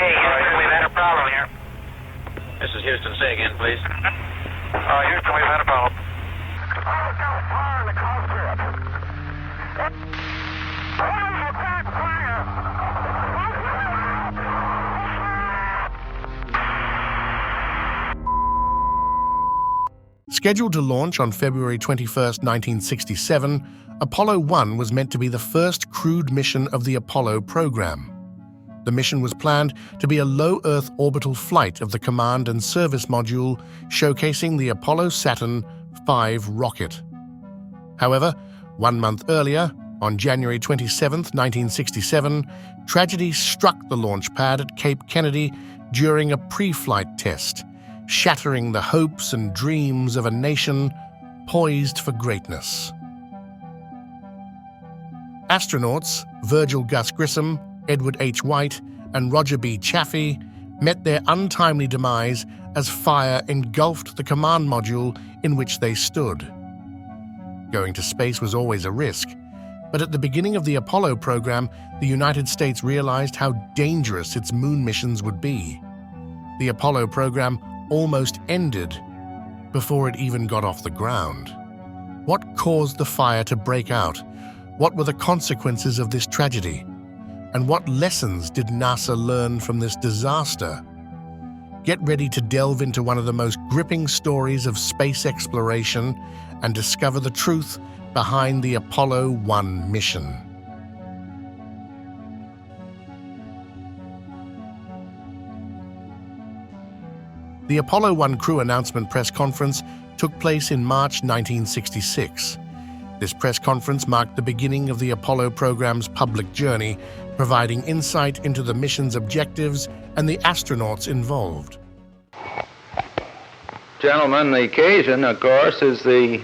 Houston, we've had a problem here. This is Houston. Say again, please. Houston, we've had a problem. Scheduled to launch on February 21, 1967, Apollo 1 was meant to be the first crewed mission of the Apollo program. The mission was planned to be a low-Earth orbital flight of the Command and Service Module, showcasing the Apollo Saturn V rocket. However, 1 month earlier, on January 27, 1967, tragedy struck the launch pad at Cape Kennedy during a pre-flight test, shattering the hopes and dreams of a nation poised for greatness. Astronauts Gus Grissom, Edward H. White, and Roger B. Chaffee met their untimely demise as fire engulfed the command module in which they stood. Going to space was always a risk, but at the beginning of the Apollo program, the United States realized how dangerous its moon missions would be. The Apollo program almost ended before it even got off the ground. What caused the fire to break out? What were the consequences of this tragedy? And what lessons did NASA learn from this disaster? Get ready to delve into one of the most gripping stories of space exploration and discover the truth behind the Apollo 1 mission. The Apollo 1 crew announcement press conference took place in March 1966. This press conference marked the beginning of the Apollo program's public journey, providing insight into the mission's objectives and the astronauts involved. Gentlemen, the occasion, of course, is the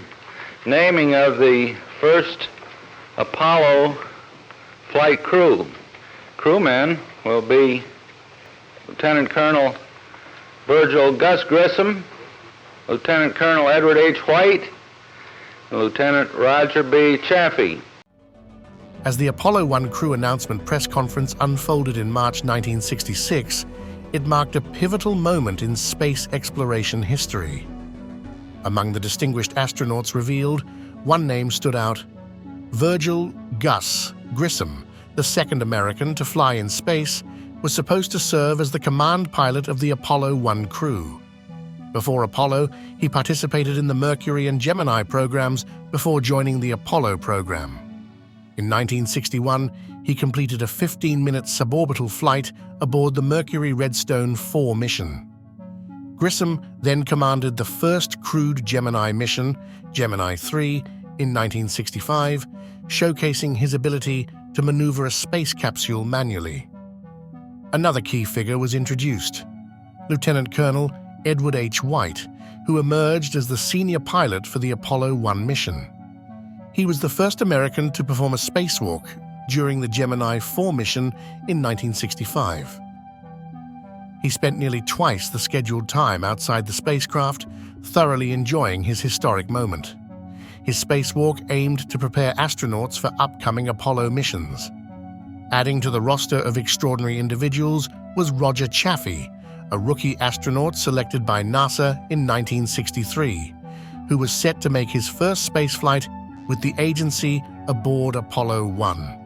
naming of the first Apollo flight crew. Crewmen will be Lieutenant Colonel Gus Grissom, Lieutenant Colonel Edward H. White, and Lieutenant Roger B. Chaffee. As the Apollo 1 crew announcement press conference unfolded in March 1966, it marked a pivotal moment in space exploration history. Among the distinguished astronauts revealed, one name stood out: Gus Grissom, the second American to fly in space, was supposed to serve as the command pilot of the Apollo 1 crew. Before Apollo, he participated in the Mercury and Gemini programs before joining the Apollo program. In 1961, he completed a 15-minute suborbital flight aboard the Mercury Redstone 4 mission. Grissom then commanded the first crewed Gemini mission, Gemini 3, in 1965, showcasing his ability to maneuver a space capsule manually. Another key figure was introduced: Lieutenant Colonel Edward H. White, who emerged as the senior pilot for the Apollo 1 mission. He was the first American to perform a spacewalk during the Gemini 4 mission in 1965. He spent nearly twice the scheduled time outside the spacecraft, thoroughly enjoying his historic moment. His spacewalk aimed to prepare astronauts for upcoming Apollo missions. Adding to the roster of extraordinary individuals was Roger Chaffee, a rookie astronaut selected by NASA in 1963, who was set to make his first spaceflight with the agency aboard Apollo 1.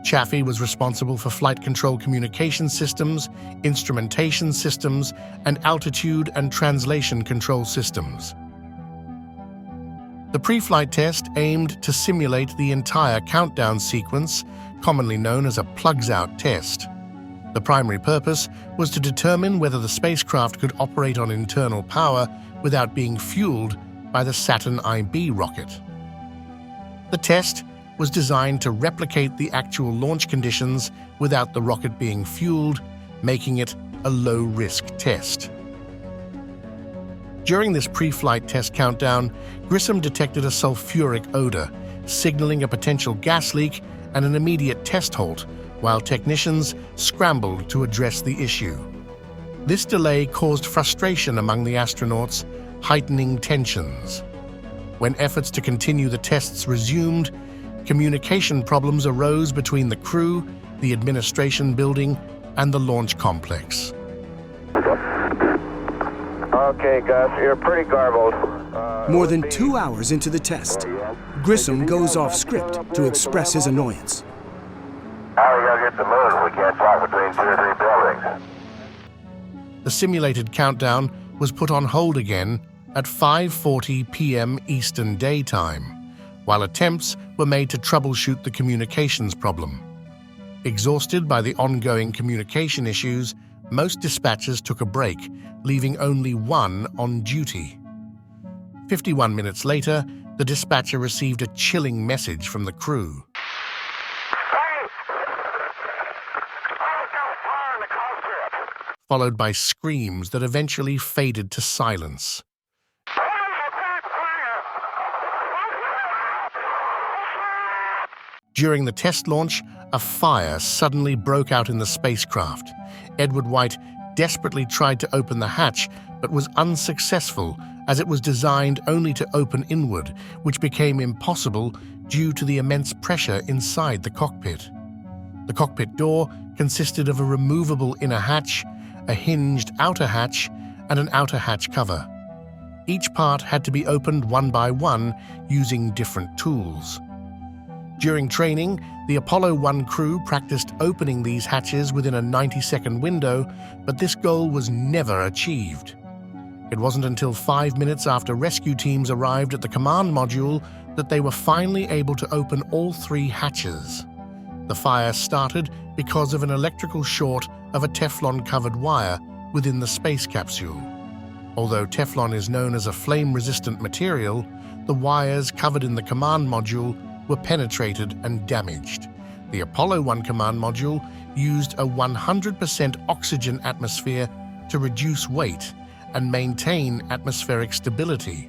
Chaffee was responsible for flight control communication systems, instrumentation systems, and altitude and translation control systems. The pre-flight test aimed to simulate the entire countdown sequence, commonly known as a plugs-out test. The primary purpose was to determine whether the spacecraft could operate on internal power without being fueled by the Saturn IB rocket. The test was designed to replicate the actual launch conditions without the rocket being fueled, making it a low-risk test. During this pre-flight test countdown, Grissom detected a sulfuric odor, signaling a potential gas leak and an immediate test halt, while technicians scrambled to address the issue. This delay caused frustration among the astronauts, heightening tensions. When efforts to continue the tests resumed, communication problems arose between the crew, the administration building, and the launch complex. Okay, Gus, you're pretty garbled. More than 2 hours into the test, Grissom goes off script to express his annoyance. How are we going to get the moon if we can't talk between 2 or 3 buildings? The simulated countdown was put on hold again at 5:40 p.m. Eastern Daytime, while attempts were made to troubleshoot the communications problem. Exhausted by the ongoing communication issues, most dispatchers took a break, leaving only one on duty. 51 minutes later, the dispatcher received a chilling message from the crew. Followed by screams that eventually faded to silence. During the test launch, a fire suddenly broke out in the spacecraft. Edward White desperately tried to open the hatch, but was unsuccessful as it was designed only to open inward, which became impossible due to the immense pressure inside the cockpit. The cockpit door consisted of a removable inner hatch, a hinged outer hatch, and an outer hatch cover. Each part had to be opened one by one using different tools. During training, the Apollo 1 crew practiced opening these hatches within a 90-second window, but this goal was never achieved. It wasn't until 5 minutes after rescue teams arrived at the command module that they were finally able to open all 3 hatches. The fire started because of an electrical short of a Teflon-covered wire within the space capsule. Although Teflon is known as a flame-resistant material, the wires covered in the command module were penetrated and damaged. The Apollo 1 command module used a 100% oxygen atmosphere to reduce weight and maintain atmospheric stability.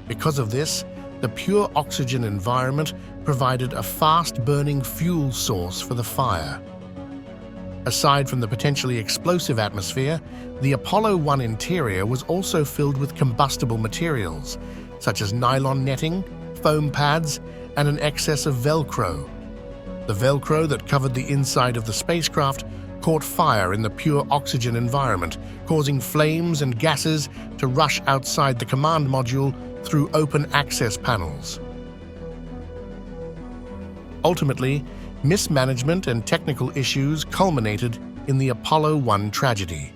Because of this, the pure oxygen environment provided a fast-burning fuel source for the fire. Aside from the potentially explosive atmosphere, the Apollo 1 interior was also filled with combustible materials, such as nylon netting, foam pads, and an excess of Velcro. The Velcro that covered the inside of the spacecraft caught fire in the pure oxygen environment, causing flames and gases to rush outside the command module through open access panels. Ultimately, mismanagement and technical issues culminated in the Apollo 1 tragedy.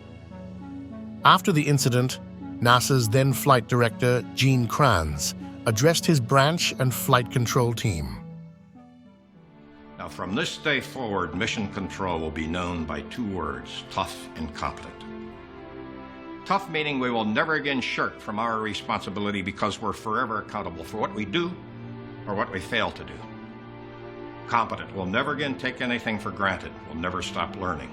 After the incident, NASA's then flight director, Gene Kranz, addressed his branch and flight control team. Now, from this day forward, mission control will be known by 2 words: tough and competent. Tough meaning we will never again shirk from our responsibility because we're forever accountable for what we do or what we fail to do. Competent, we'll never again take anything for granted. We'll never stop learning.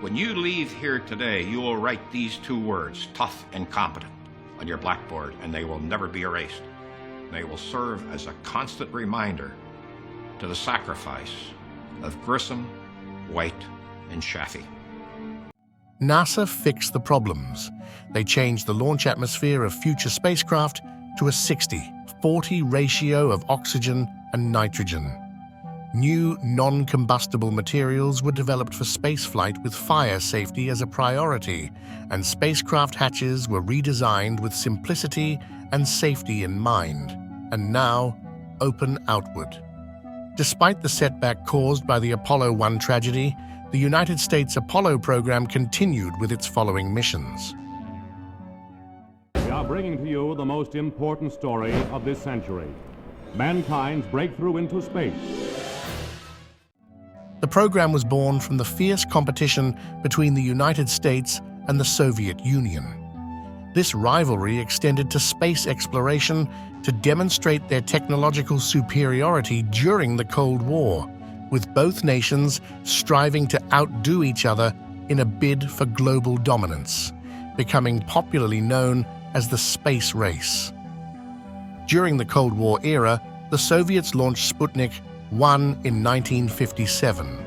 When you leave here today, you will write these 2 words, tough and competent, on your blackboard, and they will never be erased. They will serve as a constant reminder to the sacrifice of Grissom, White, and Chaffee. NASA fixed the problems. They changed the launch atmosphere of future spacecraft to a 60-40 ratio of oxygen and nitrogen. New non-combustible materials were developed for spaceflight with fire safety as a priority, and spacecraft hatches were redesigned with simplicity and safety in mind, and now open outward. Despite the setback caused by the Apollo 1 tragedy, the United States Apollo program continued with its following missions. We are bringing to you the most important story of this century: mankind's breakthrough into space. The program was born from the fierce competition between the United States and the Soviet Union. This rivalry extended to space exploration to demonstrate their technological superiority during the Cold War, with both nations striving to outdo each other in a bid for global dominance, becoming popularly known as the space race. During the Cold War era, the Soviets launched Sputnik 1 in 1957.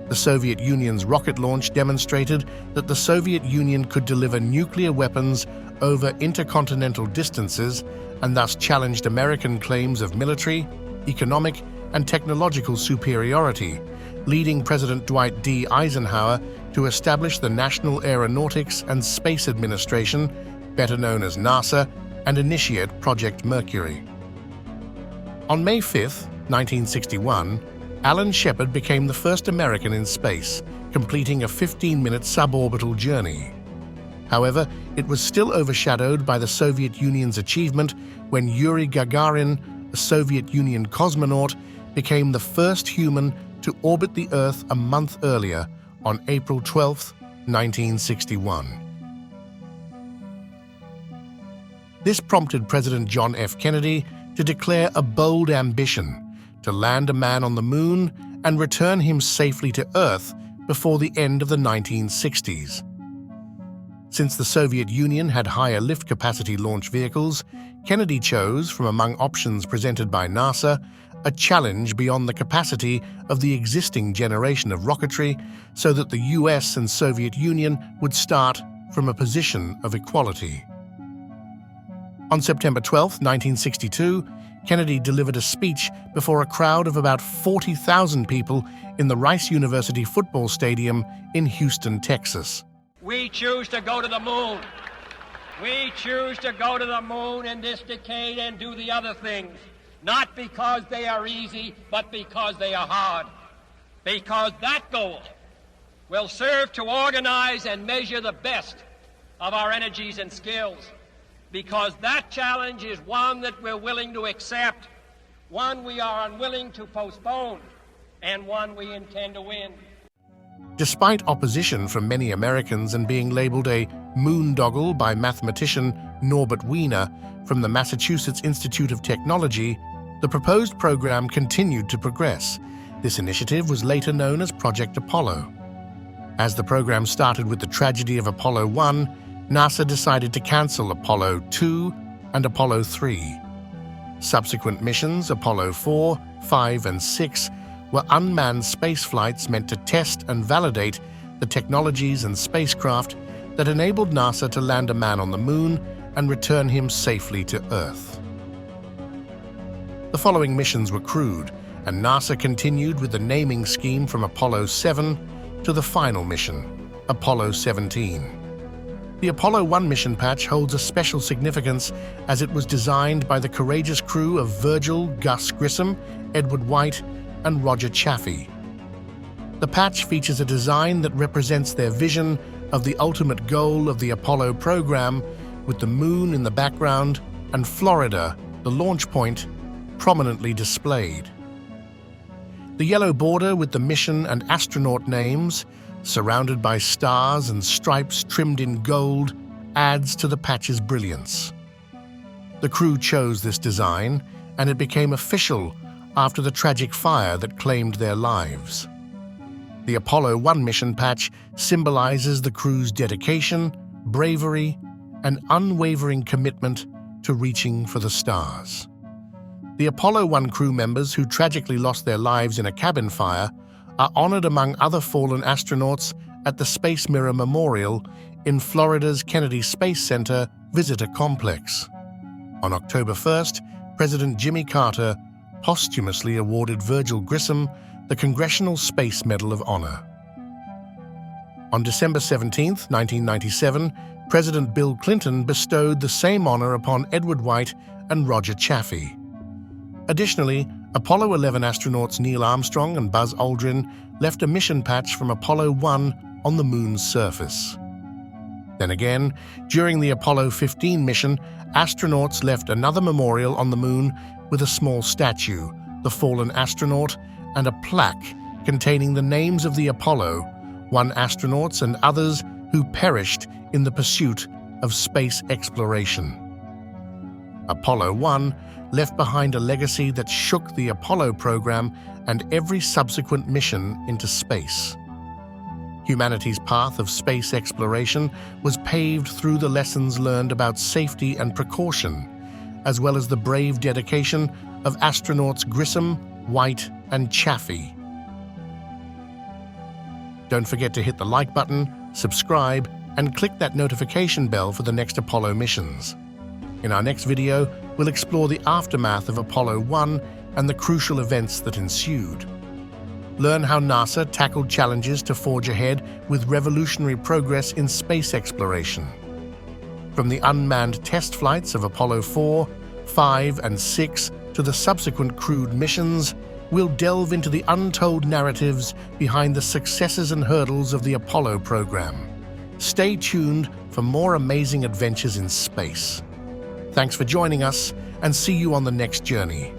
The Soviet Union's rocket launch demonstrated that the Soviet Union could deliver nuclear weapons over intercontinental distances and thus challenged American claims of military, economic, and technological superiority, leading President Dwight D. Eisenhower to establish the National Aeronautics and Space Administration, better known as NASA, and initiate Project Mercury. On May 5, 1961, Alan Shepard became the first American in space, completing a 15-minute suborbital journey. However, it was still overshadowed by the Soviet Union's achievement when Yuri Gagarin, a Soviet Union cosmonaut, became the first human to orbit the Earth a month earlier on April 12, 1961. This prompted President John F. Kennedy to declare a bold ambition to land a man on the moon and return him safely to Earth before the end of the 1960s. Since the Soviet Union had higher lift capacity launch vehicles, Kennedy chose, from among options presented by NASA, a challenge beyond the capacity of the existing generation of rocketry so that the US and Soviet Union would start from a position of equality. On September 12, 1962, Kennedy delivered a speech before a crowd of about 40,000 people in the Rice University football stadium in Houston, Texas. We choose to go to the moon. We choose to go to the moon in this decade and do the other things, not because they are easy, but because they are hard. Because that goal will serve to organize and measure the best of our energies and skills. Because that challenge is one that we're willing to accept, one we are unwilling to postpone, and one we intend to win. Despite opposition from many Americans and being labeled a moondoggle by mathematician Norbert Wiener from the Massachusetts Institute of Technology, the proposed program continued to progress. This initiative was later known as Project Apollo. As the program started with the tragedy of Apollo 1, NASA decided to cancel Apollo 2 and Apollo 3. Subsequent missions, Apollo 4, 5, and 6, were unmanned space flights meant to test and validate the technologies and spacecraft that enabled NASA to land a man on the moon and return him safely to Earth. The following missions were crewed, and NASA continued with the naming scheme from Apollo 7 to the final mission, Apollo 17. The Apollo 1 mission patch holds a special significance as it was designed by the courageous crew of Virgil Gus Grissom, Edward White, and Roger Chaffee. The patch features a design that represents their vision of the ultimate goal of the Apollo program, with the moon in the background and Florida, the launch point, prominently displayed. The yellow border with the mission and astronaut names, surrounded by stars and stripes trimmed in gold, adds to the patch's brilliance. The crew chose this design, and it became official after the tragic fire that claimed their lives. The Apollo 1 mission patch symbolizes the crew's dedication, bravery, and unwavering commitment to reaching for the stars. The Apollo 1 crew members who tragically lost their lives in a cabin fire are honored among other fallen astronauts at the Space Mirror Memorial in Florida's Kennedy Space Center Visitor Complex. On October 1st, President Jimmy Carter posthumously awarded Virgil Grissom the Congressional Space Medal of Honor. On December 17, 1997, President Bill Clinton bestowed the same honor upon Edward White and Roger Chaffee. Additionally, Apollo 11 astronauts Neil Armstrong and Buzz Aldrin left a mission patch from Apollo 1 on the moon's surface. Then again, during the Apollo 15 mission, astronauts left another memorial on the moon with a small statue, the fallen astronaut, and a plaque containing the names of the Apollo 1 astronauts and others who perished in the pursuit of space exploration. Apollo 1 left behind a legacy that shook the Apollo program and every subsequent mission into space. Humanity's path of space exploration was paved through the lessons learned about safety and precaution, as well as the brave dedication of astronauts Grissom, White, and Chaffee. Don't forget to hit the like button, subscribe, and click that notification bell for the next Apollo missions. In our next video, we'll explore the aftermath of Apollo 1 and the crucial events that ensued. Learn how NASA tackled challenges to forge ahead with revolutionary progress in space exploration. From the unmanned test flights of Apollo 4, 5, and 6 to the subsequent crewed missions, we'll delve into the untold narratives behind the successes and hurdles of the Apollo program. Stay tuned for more amazing adventures in space. Thanks for joining us, and see you on the next journey.